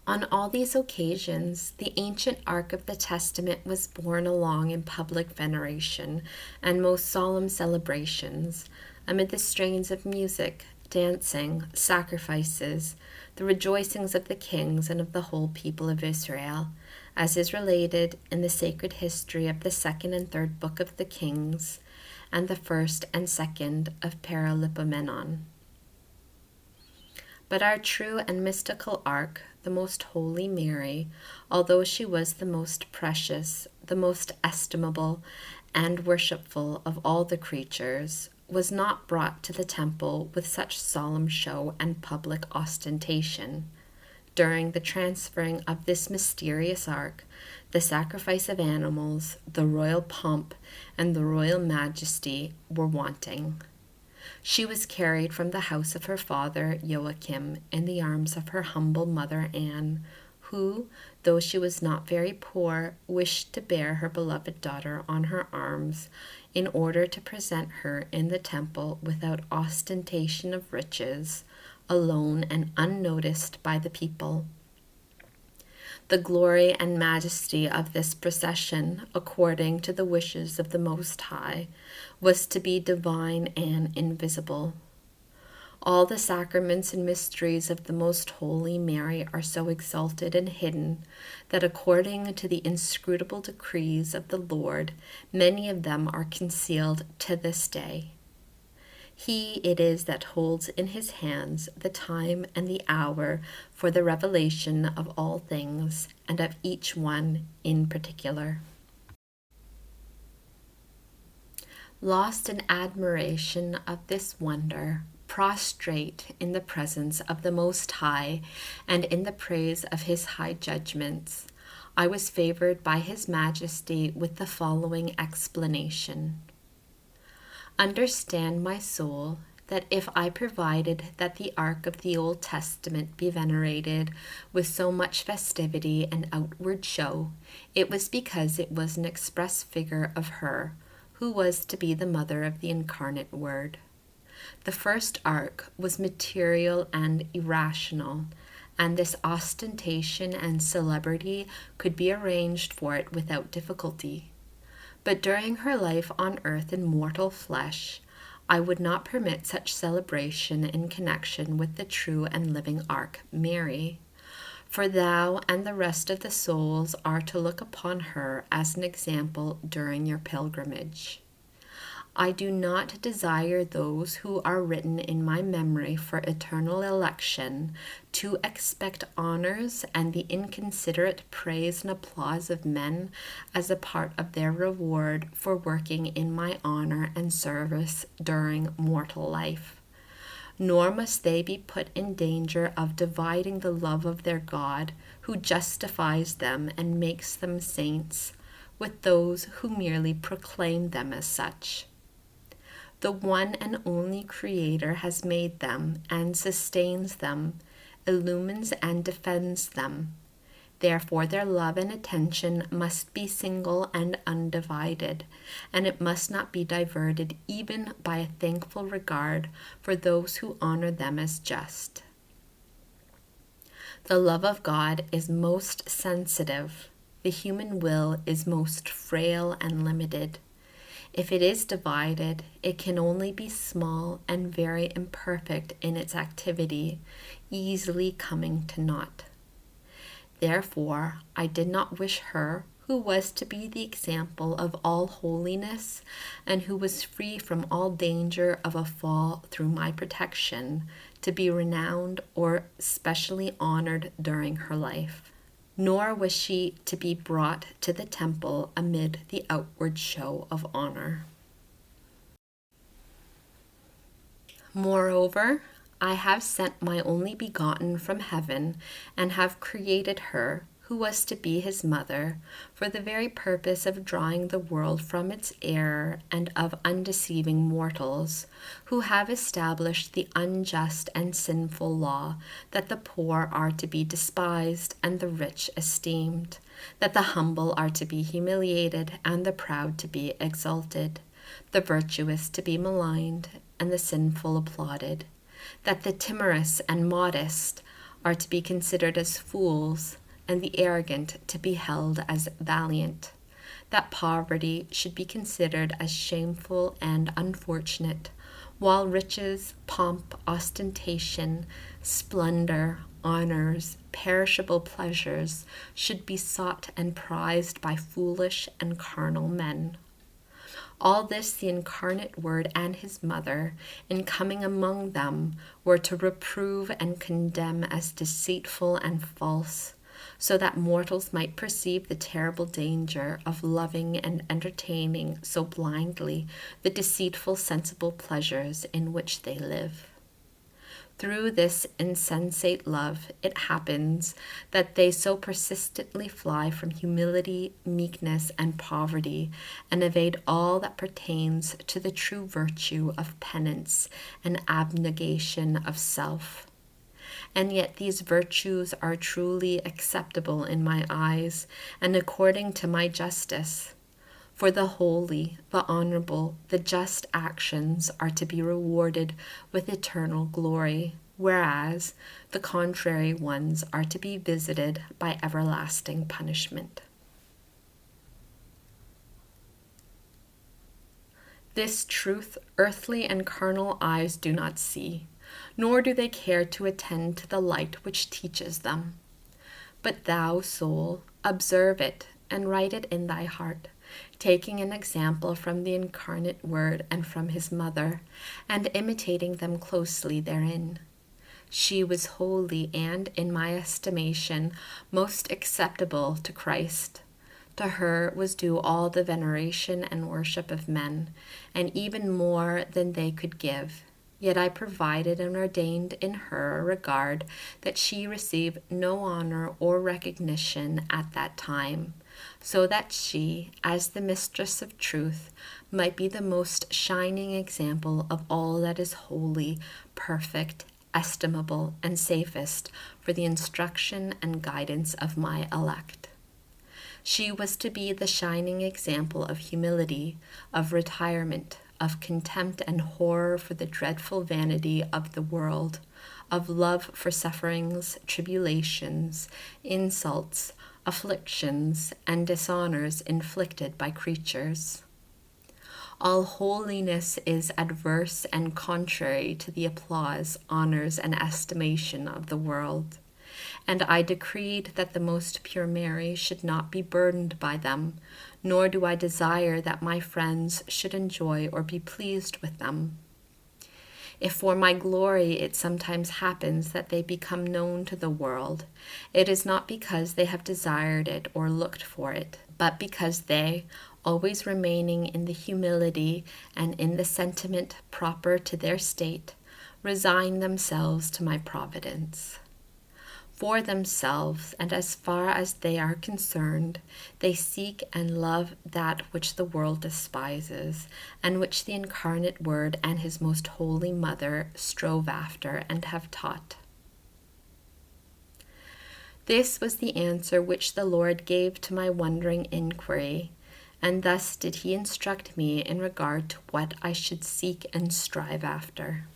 On all these occasions, the ancient Ark of the Testament was borne along in public veneration and most solemn celebrations, amid the strains of music, dancing, sacrifices, the rejoicings of the kings and of the whole people of Israel, as is related in the sacred history of the second and third book of the Kings, and the first and second of Paralipomenon. But our true and mystical Ark, the most holy Mary, although she was the most precious, the most estimable, and worshipful of all the creatures, was not brought to the temple with such solemn show and public ostentation. During the transferring of this mysterious ark, the sacrifice of animals, the royal pomp, and the royal majesty were wanting. She was carried from the house of her father Joachim in the arms of her humble mother Anne, who, though she was not very poor, wished to bear her beloved daughter on her arms in order to present her in the temple without ostentation of riches, alone and unnoticed by the people. The glory and majesty of this procession, according to the wishes of the Most High, was to be divine and invisible. All the sacraments and mysteries of the Most Holy Mary are so exalted and hidden that according to the inscrutable decrees of the Lord, many of them are concealed to this day. He it is that holds in his hands the time and the hour for the revelation of all things, and of each one in particular. Lost in admiration of this wonder, prostrate in the presence of the Most High, and in the praise of his high judgments, I was favored by his Majesty with the following explanation. Understand, my soul, that if I provided that the Ark of the Old Testament be venerated with so much festivity and outward show, it was because it was an express figure of her, who was to be the mother of the incarnate Word. The first Ark was material and irrational, and this ostentation and celebrity could be arranged for it without difficulty. But during her life on earth in mortal flesh, I would not permit such celebration in connection with the true and living Ark, Mary. For thou and the rest of the souls are to look upon her as an example during your pilgrimage. I do not desire those who are written in my memory for eternal election to expect honors and the inconsiderate praise and applause of men as a part of their reward for working in my honor and service during mortal life. Nor must they be put in danger of dividing the love of their God, who justifies them and makes them saints, with those who merely proclaim them as such. The one and only Creator has made them and sustains them, illumines and defends them. Therefore their love and attention must be single and undivided, and it must not be diverted even by a thankful regard for those who honor them as just. The love of God is most sensitive. The human will is most frail and limited. If it is divided, it can only be small and very imperfect in its activity, easily coming to naught. Therefore, I did not wish her, who was to be the example of all holiness, and who was free from all danger of a fall through my protection, to be renowned or specially honored during her life. Nor was she to be brought to the temple amid the outward show of honor. Moreover, I have sent my only begotten from heaven, and have created her, who was to be his mother, for the very purpose of drawing the world from its error and of undeceiving mortals, who have established the unjust and sinful law that the poor are to be despised and the rich esteemed, that the humble are to be humiliated and the proud to be exalted, the virtuous to be maligned and the sinful applauded, that the timorous and modest are to be considered as fools, and the arrogant to be held as valiant, that poverty should be considered as shameful and unfortunate, while riches, pomp, ostentation, splendor, honors, perishable pleasures should be sought and prized by foolish and carnal men. All this the incarnate Word and his mother, in coming among them, were to reprove and condemn as deceitful and false, so that mortals might perceive the terrible danger of loving and entertaining so blindly the deceitful sensible pleasures in which they live. Through this insensate love, it happens that they so persistently fly from humility, meekness, and poverty, and evade all that pertains to the true virtue of penance and abnegation of self. And yet these virtues are truly acceptable in my eyes, and according to my justice. For the holy, the honorable, the just actions are to be rewarded with eternal glory, whereas the contrary ones are to be visited by everlasting punishment. This truth earthly and carnal eyes do not see, nor do they care to attend to the light which teaches them. But thou, soul, observe it and write it in thy heart, taking an example from the incarnate Word and from his mother, and imitating them closely therein. She was holy and, in my estimation, most acceptable to Christ. To her was due all the veneration and worship of men, and even more than they could give. Yet I provided and ordained in her a regard that she receive no honor or recognition at that time, so that she, as the mistress of truth, might be the most shining example of all that is holy, perfect, estimable, and safest for the instruction and guidance of my elect. She was to be the shining example of humility, of retirement, of contempt and horror for the dreadful vanity of the world, of love for sufferings, tribulations, insults, afflictions, and dishonors inflicted by creatures. All holiness is adverse and contrary to the applause, honors, and estimation of the world. And I decreed that the most pure Mary should not be burdened by them, nor do I desire that my friends should enjoy or be pleased with them. If for my glory it sometimes happens that they become known to the world, it is not because they have desired it or looked for it, but because they, always remaining in the humility and in the sentiment proper to their state, resign themselves to my providence. For themselves, and as far as they are concerned, they seek and love that which the world despises, and which the incarnate Word and his most holy mother strove after and have taught. This was the answer which the Lord gave to my wondering inquiry, and thus did he instruct me in regard to what I should seek and strive after.